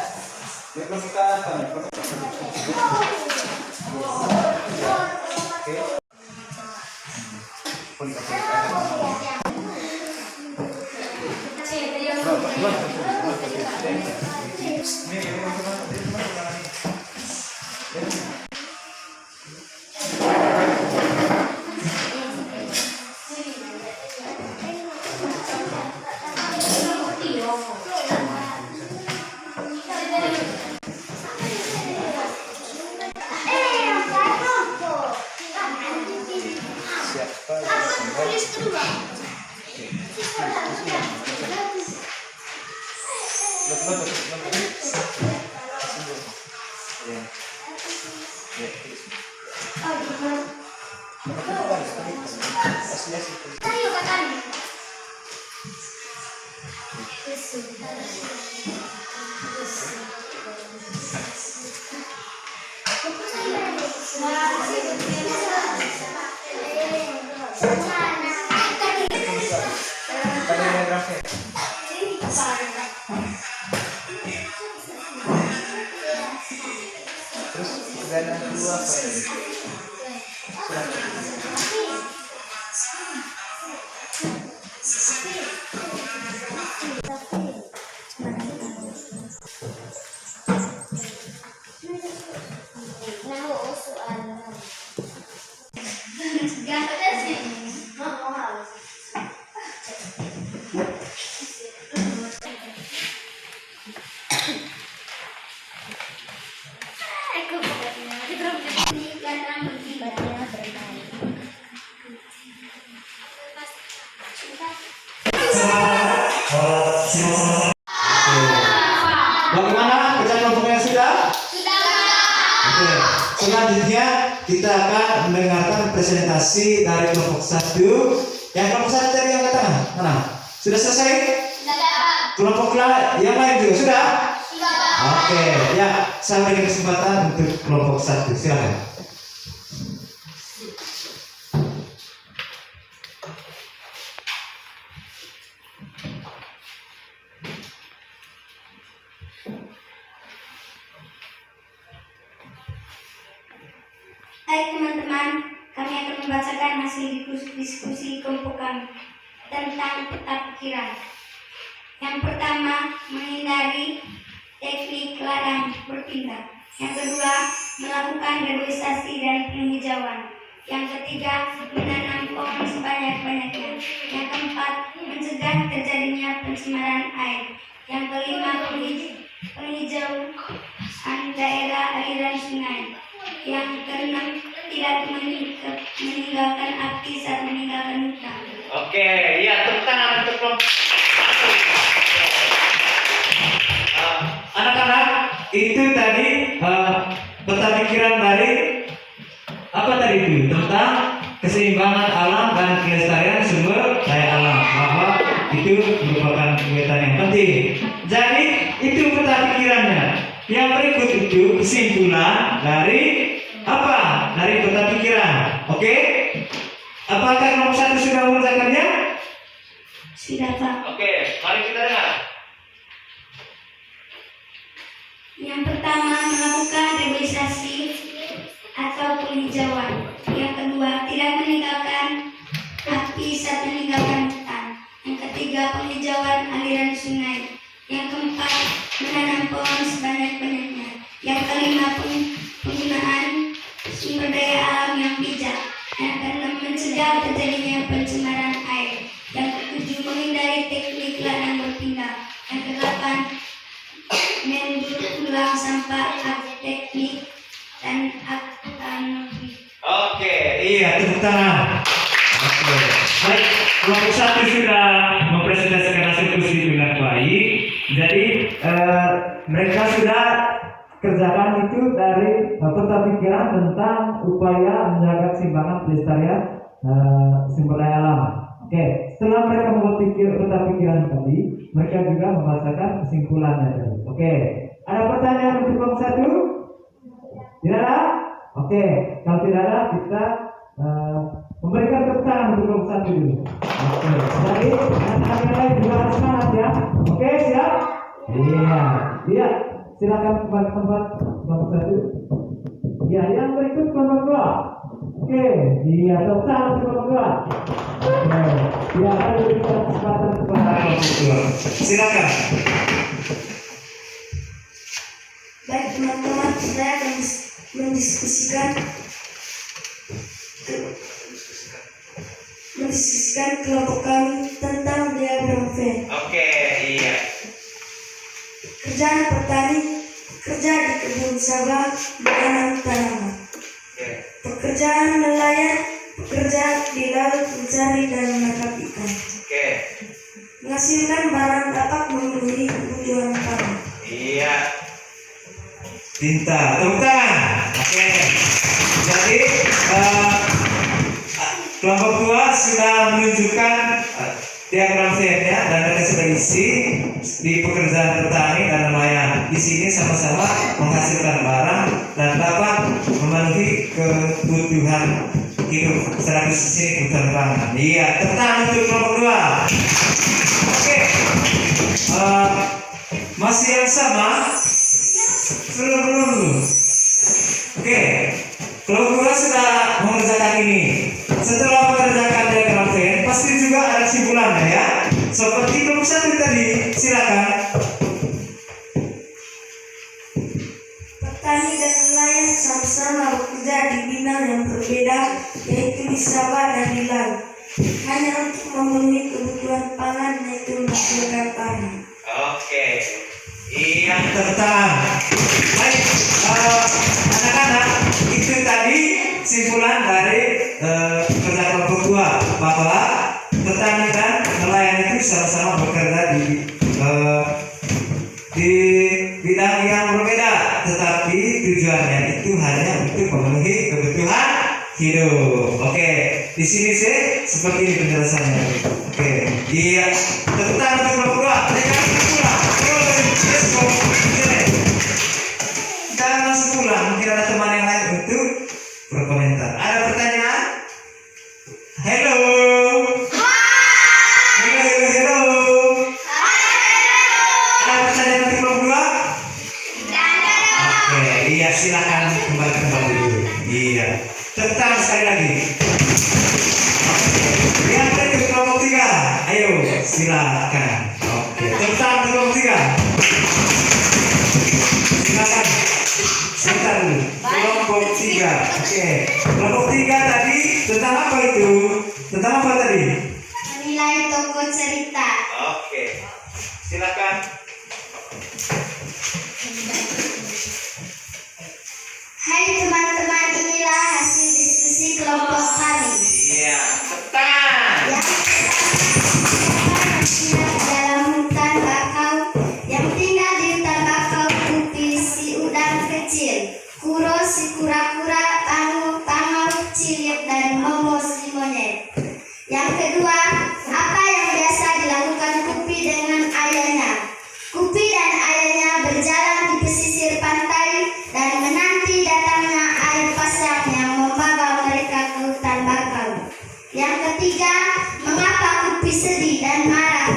S1: Bagaimana kerja kelompoknya sudah? Oke. Selanjutnya kita akan mendengarkan presentasi dari kelompok 1. Yang kelompok 1 tadi yang kata mana? Sudah selesai? Kelompok yang lain juga sudah? Oke, ya saya berikan kesempatan untuk kelompok 1. Silakan.
S3: Hai teman-teman, kami akan membacakan hasil diskusi kelompok kami tentang peta pikiran. Yang pertama, menghindari teknik ladang berpindah. Yang kedua, melakukan reboisasi dan penghijauan. Yang ketiga, menanam pohon sebanyak-banyaknya. Yang keempat, mencegah terjadinya pencemaran air. Yang kelima, penghijauan daerah aliran sungai. Yang keenam, tidak meninggalkan api saat meninggalkan hutan.
S1: Oke, ya tepuk tangan untuk kelompok. Anak-anak, itu tadi peta pikiran dari apa tadi itu tentang keseimbangan alam dan kelestarian sumber daya alam, bahwa itu merupakan kegiatan yang penting. Jadi itu peta pikirannya. Yang berikut itu kesimpulan dari apa? Dari peta pikiran. Oke? Apakah kelompok 1 sudah mengerjakannya?
S3: Sudah, Pak.
S1: Oke, mari kita dengar.
S3: Yang pertama, melakukan reboisasi atau penghijauan. Yang kedua, tidak meninggalkan api saat meninggalkan hutan. Yang ketiga, penghijauan aliran sungai. Yang keempat, menanam pohon sebanyak-banyaknya. Yang kelima, penggunaan sumber daya alam yang bijak. Yang keenam, mencegah terjadinya pencemaran air. Yang ketujuh, menghindari teknik ladang yang berpindah. Yang kedelapan, mendaur ulang sampah teknik dan teknologi.
S1: Oke, iya, tepuk tangan. Oke, baik. Kelompok 1 sudah mempresentasikan hasil kursi dengan baik. Jadi mereka sudah kerjakan itu dari pemikiran tentang upaya menjaga keseimbangan pelestarian sumber daya alam. Oke, setelah mereka membuat pikiran tadi, mereka juga membacakan kesimpulannya tadi. Oke, ada pertanyaan untuk kelompok 1? Tidak ada? Oke, kalau tidak ada, kita memberikan tepuk tangan untuk kelompok 1 dulu. Oke, jadi anak-anak yang lain juga harus semangat ya. Oke, siap? Iya, iya. Silakan kembali ke tempat kelompok 1. Iya, yang berikut kelompok 2. Oke, iya, tepuk tangan untuk kelompok 2. Oke, iya, ada berikan kesempatan kepada kelompok 2. Silakan.
S3: Baik teman-teman, saya akan mendiskusikan kelompok kami tentang diagram Venn.
S1: Oke, iya.
S3: Kerjaan petani, kerja di kebun sawah, menanam tanaman.
S1: Oke.
S3: Pekerjaan nelayan, bekerja di laut mencari dan menangkap ikan.
S1: Oke.
S3: Menghasilkan barang dapat memenuhi kebutuhan pangan.
S1: Iya. Pintar. Tepuk tangan. Oke. Jadi kelompok 2 sudah menunjukkan diagram Venn-nya dan mereka sudah isi di pekerjaan petani dan nelayan. Di sini sama-sama menghasilkan barang dan dapat memenuhi kebutuhan hidup secara di sini kebutuhan pangan. Iya, tepuk tangan untuk kelompok 2. Oke. Masih yang sama? Belum. Oke. Kelompok 2 sudah mengerjakan ini. Setelah mengerjakan diagram Venn, pasti juga ada kesimpulannya ya. Seperti kelompok 1 tadi, silakan.
S3: Petani dan nelayan sama-sama bekerja di bidang yang berbeda, yaitu di sawah dan di laut, hanya untuk memenuhi kebutuhan pangan, yaitu menghasilkan pangan.
S1: Oke. Iya, tertahan. Baik, anak-anak, itu tadi kesimpulan dari kerja kelompok 2 bahwa petani dan nelayan itu sama-sama bekerja di bidang yang berbeda, tetapi tujuannya itu hanya untuk memenuhi kebutuhan hidup. Oke, di sini sih seperti ini penjelasannya. Oke, iya, tepuk tangan untuk kelompok 2. Mereka pulang. Jangan langsung pulang. Mungkin ada teman yang lain untuk berkomentar. Ada pertanyaan? Hello. Hello. Ada pertanyaan untuk kelompok 2? Oke, iya, silakan kembali ke tempat dulu. Iya. Tepuk tangan sekali lagi. Yang berikut kelompok 3. Ayo, silakan. Oke, tepuk tangan untuk kelompok 3. Silakan. Sebentar dulu. Kelompok 3. Oke. Kelompok 3 tadi tentang apa itu? Tentang apa tadi?
S3: Menilai tokoh cerita.
S1: Oke. Silakan.
S3: Hai teman-teman, inilah hasil diskusi kelompok kami.
S1: Iya. Tekan.
S3: Yang dalam hutan bakau, yang tinggal di hutan bakau, Kupi si udang kecil, Kuro si kura-kura, Pangau Cilip, dan Momo si monyet. Yang kedua, apa yang biasa dilakukan Kupi dengan ayahnya? Kupi dan ayahnya berjalan di pesisir pantai dan menanti datangnya air pasang yang membawa mereka ke hutan bakau. Yang ketiga, mengapa Kupi sedih dan marah?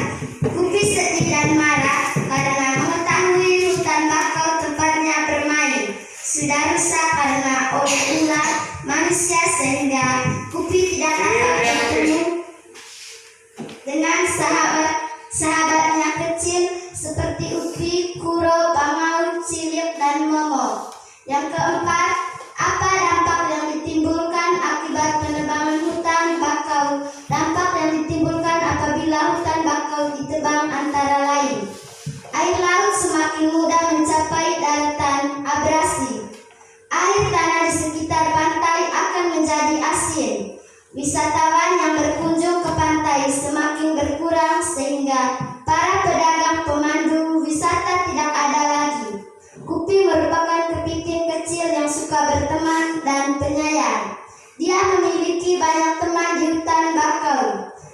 S3: Kupi sedih dan marah karena mengetahui hutan bakau tempatnya bermain sudah rusak karena oleh ular manusia, sehingga Kupi tidak dapat bertemu dengan sahabatnya kecil seperti Upi, Kuro, Pangau, Cilip, dan Momo. Yang keempat, apa dampak yang ditimbulkan akibat penebangan hutan bakau? Dampak yang ditimbulkan apabila hutan bakau ditebang antara Air laut semakin mudah mencapai daratan abrasi. Air tanah di sekitar pantai akan menjadi asin. Wisatawan yang berkunjung ke pantai semakin berkurang sehingga para pedagang pemandu wisata tidak ada lagi. Kupi merupakan kepiting kecil yang suka berteman dan penyayang. Dia memiliki banyak teman di hutan bakau.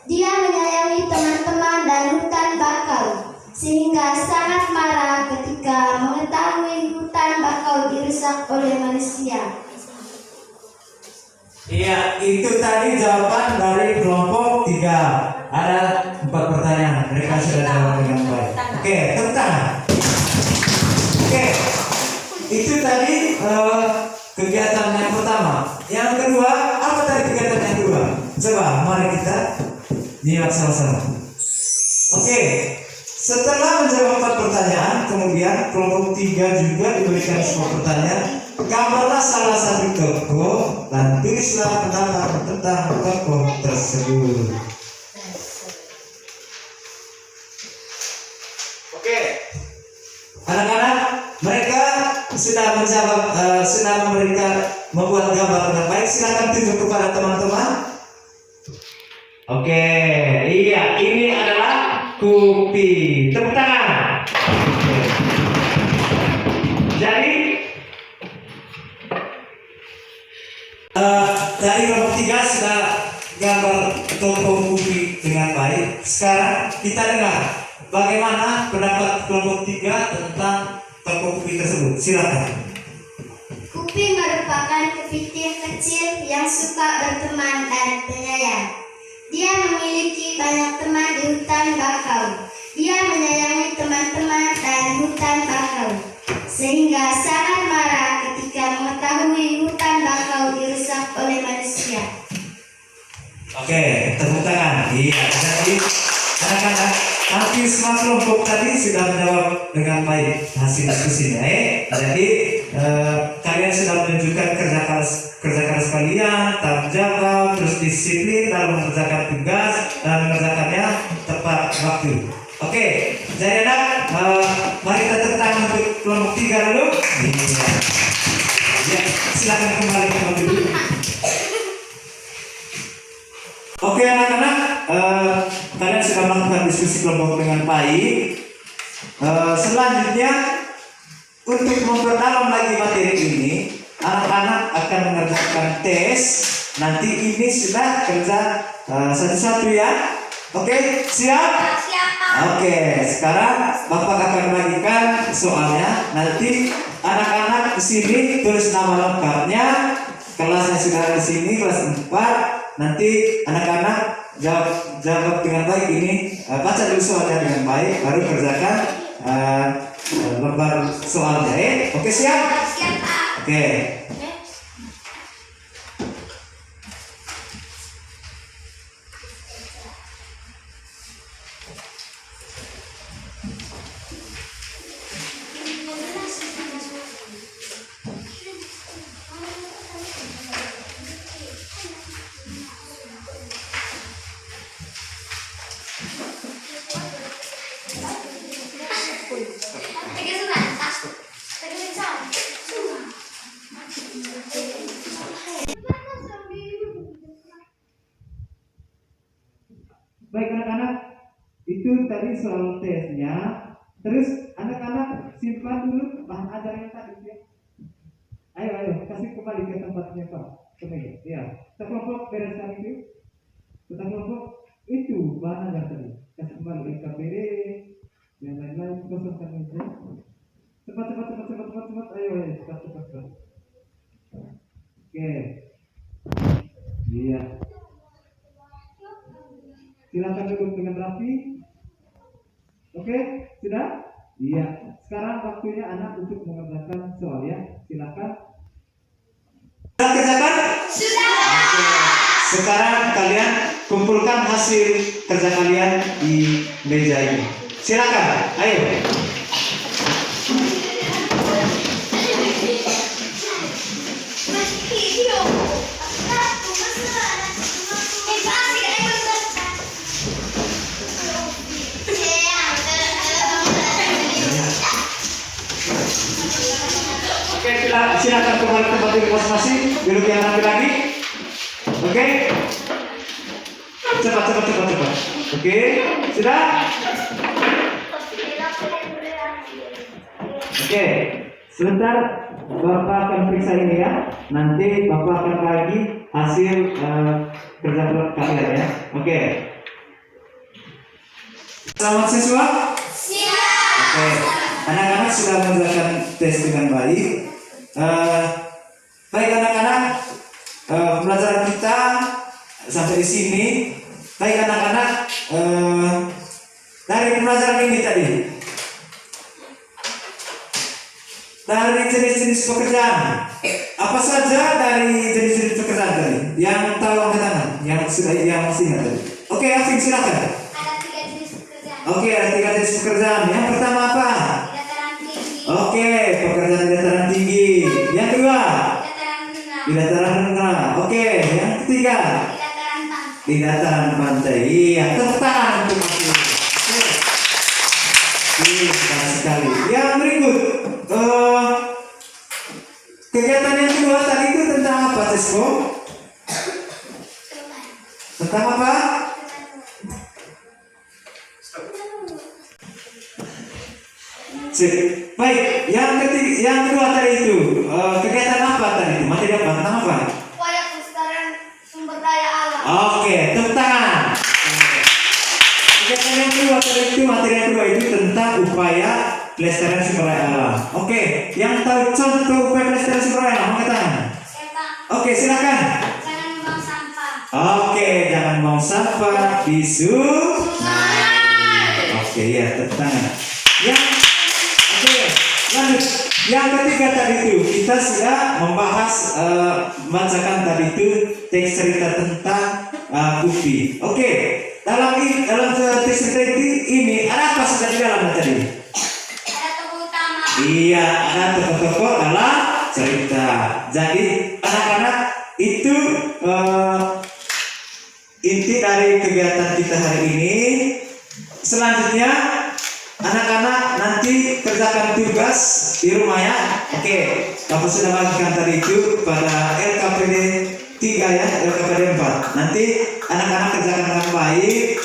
S3: Dia menyayangi teman-teman dan hutan bakau, sehingga sangat marah ketika mengetahui hutan bakau dirusak oleh manusia.
S1: Iya, itu tadi jawaban dari kelompok 3. Ada 4 pertanyaan. Mereka sudah jawab dengan baik. Oke, tepuk tangan. Oke, itu tadi kegiatan yang pertama. Yang kedua, apa tadi kegiatan yang kedua? Coba, mari kita nyimak sama-sama. Oke, setelah menjawab 4 pertanyaan, kemudian kelompok 3 juga diberikan sebuah pertanyaan. Gambarlah salah satu tokoh dan tulislah pendapat tentang tokoh tersebut. Oke, anak-anak, mereka sudah menjawab, sudah membuat gambar dengan baik. Silakan tunjuk kepada teman-teman. Oke, iya, ini adalah kupi. Tepuk tangan. Oke. Jadi dari kelompok 3 sudah gambar tokoh kupi dengan baik. Sekarang kita dengar bagaimana pendapat kelompok 3 tentang tokoh kupi tersebut. Silakan.
S3: Kupi merupakan kepiting kecil yang suka berteman dan penyayang. Dia memiliki banyak teman di hutan bakau. Dia menyayangi teman-teman dan hutan bakau, sehingga sangat marah ketika mengetahui hutan bakau dirusak oleh manusia.
S1: Oke, tepuk tangan. Iya, jadi anak-anak hampir semua kelompok tadi sudah menjawab dengan baik hasil diskusinya. Jadi kalian sudah menunjukkan kerja keras kalian, tanggung jawab, terus disiplin dalam mengerjakan tugas dan mengerjakannya tepat waktu. Oke, jadi anak, mari kita tepuk tangan untuk kelompok 3 dulu. Iya. Ya, silakan kembali ke tempat duduk. Oke anak-anak, kalian sudah melakukan diskusi kelompok dengan baik. Selanjutnya, untuk memperdalam lagi materi ini, anak-anak akan mengerjakan tes. Nanti ini sudah kerja satu-satu ya. Oke, siap?
S3: Siap.
S1: Oke, sekarang Bapak akan bagikan soalnya. Nanti anak-anak di sini tulis nama lengkapnya. Kelasnya sudah di sini, kelas 4. Nanti anak-anak jawab dengan baik ini. Baca dulu soalnya dengan baik, baru kerjakan lembar soalnya. Oke, siap?
S3: Siap, Pak.
S1: Oke. Baik anak-anak, itu tadi soal tesnya. Terus anak-anak simpan dulu bahan ajar yang tadi ya. Ayo, kasih kembali ke tempatnya Pak. Kemudian, ya. Sekelompok bereskan itu. Sekelompok itu bahan ajar tadi. Kasih kembali NKPD dan lain-lain. Kosongkan aja. Cepat. Ayo, cepat. Oke. Iya. Silakan duduk dengan rapi. Oke, sudah? Iya. Sekarang waktunya anak untuk mengerjakan soal ya. Silakan. Sudah kerjakan?
S3: Sudah.
S1: Oke. Sekarang kalian kumpulkan hasil kerja kalian di meja ini. Silakan. Ayo. Oke, silakan kembali ke tempat duduk masing-masing. Duduk yang rapi lagi. Oke. Cepat. Oke, sudah? Oke, sebentar Bapak akan periksa ini ya. Nanti Bapak akan bagi hasil kerja kalian ya. Oke. Selamat siswa. Oke, anak-anak sudah mengerjakan tes dengan baik. Baik anak-anak, pembelajaran kita sampai di sini. Baik anak-anak, dari pembelajaran ini tadi, dari jenis-jenis pekerjaan, apa saja dari jenis-jenis pekerjaan tadi? Yang tahu angkat tangan, yang masih ingat tadi. Oke, Afif silakan.
S3: Ada 3 jenis pekerjaan.
S1: Oke, ada 3 jenis pekerjaan. Yang pertama apa?
S3: Di dataran tinggi.
S1: Oke, pekerjaan di dataran tinggi. Yang kedua,
S3: Di dataran rendah.
S1: di dataran rendah. Oke, yang ketiga,
S3: Di dataran pantai.
S1: di dataran pantai. Iya, tepuk tangan untuk aku. Oke. Pintar sekali. Yang berikut, kegiatan yang kedua tadi itu tentang apa, Sisko? Tentang apa? Sip. Baik, yang kedua tadi itu kegiatan apa tadi itu? Materi apa? Tentang apa?
S3: Upaya pelestarian sumber daya alam.
S1: Oke, tepuk tangan. Kegiatan yang kedua tadi itu, materi yang kedua itu tentang upaya pelestarian sumber daya alam. Oke, yang tahu contoh upaya pelestarian sumber daya alam, angkat tangan. Oke, silakan.
S3: Jangan membuang sampah.
S1: Oke, jangan buang sampah di sungai. Oke, ya, tepuk tangan. Oke, lanjut. Yang ketiga tadi itu kita sudah membahas membacakan tadi itu teks cerita tentang Kupi. Oke, dalam teks cerita ini ada apa saja di dalam tadi?
S3: Ada tokoh utama.
S1: Iya, ada tokoh-tokoh dalam cerita. Jadi anak-anak itu inti dari kegiatan kita hari ini. Selanjutnya anak-anak nanti kerjakan tugas di rumah ya. Oke, Bapak sudah bagikan tadi itu pada LKPD 3 ya, LKPD 4. Nanti anak-anak kerjakan dengan baik.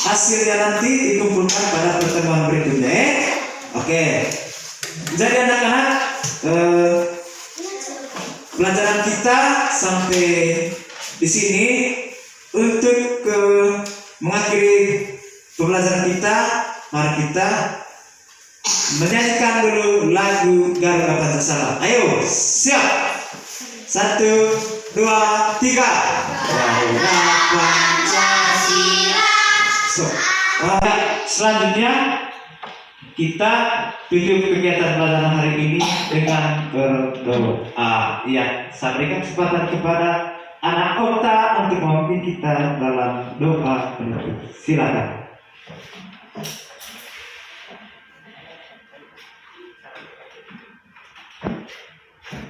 S1: Hasilnya nanti dikumpulkan pada pertemuan berikutnya. Oke. Jadi anak-anak, pelajaran kita sampai di sini. Untuk mengakhiri pembelajaran kita, mari kita menyanyikan dulu lagu Garuda Pancasila. Ayo, siap. 1, 2, 3. Garuda Pancasila. Selanjutnya kita tutup kegiatan pelajaran hari ini dengan berdoa. Iya, saya berikan kesempatan kepada anak Okta untuk memimpin kita dalam doa penutup. Silakan.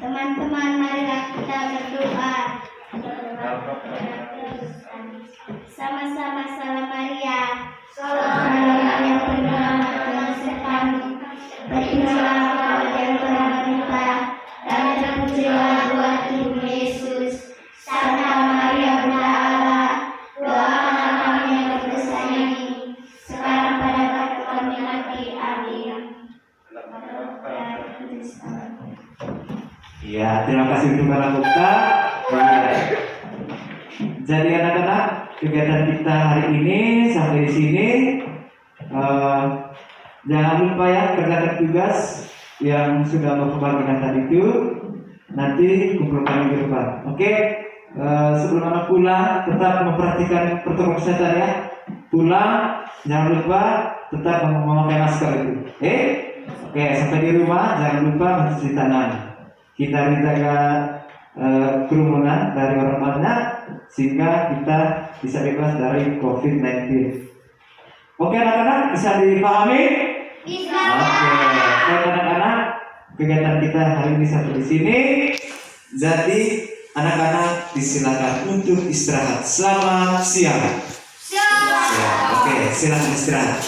S3: Teman-teman, marilah kita berdoa. Sama-sama salam Maria. Salam yang penuh rahmat Tuhan sertamu. Berilah kepada yang wanita dan terpujilah buah tubuh Yesus. Santa Maria Bunda Allah, doakanlah kami yang berdosa ini, sekarang pada waktu kami mati. Amin.
S1: Ya, terima kasih untuk anak Okta. Jadi anak-anak, kegiatan kita hari ini sampai di sini. Jangan lupa ya kerjakan tugas yang sudah Bapak bagikan tadi itu. Nanti kumpulkan minggu depan. Oke. Sebelum anak pulang, tetap memperhatikan protokol kesehatan ya. Pulang, jangan lupa tetap memakai masker itu. Oke, sampai di rumah jangan lupa mencuci tangan. Kita menjaga kerumunan dari orang banyak sehingga kita bisa bebas dari COVID-19. Oke anak-anak, bisa dipahami?
S3: Bisa.
S1: Oke, anak-anak, kegiatan kita hari ini sampai di sini. Jadi anak-anak disilakan untuk istirahat. Selamat siang.
S3: Siap.
S1: Oke, silakan istirahat.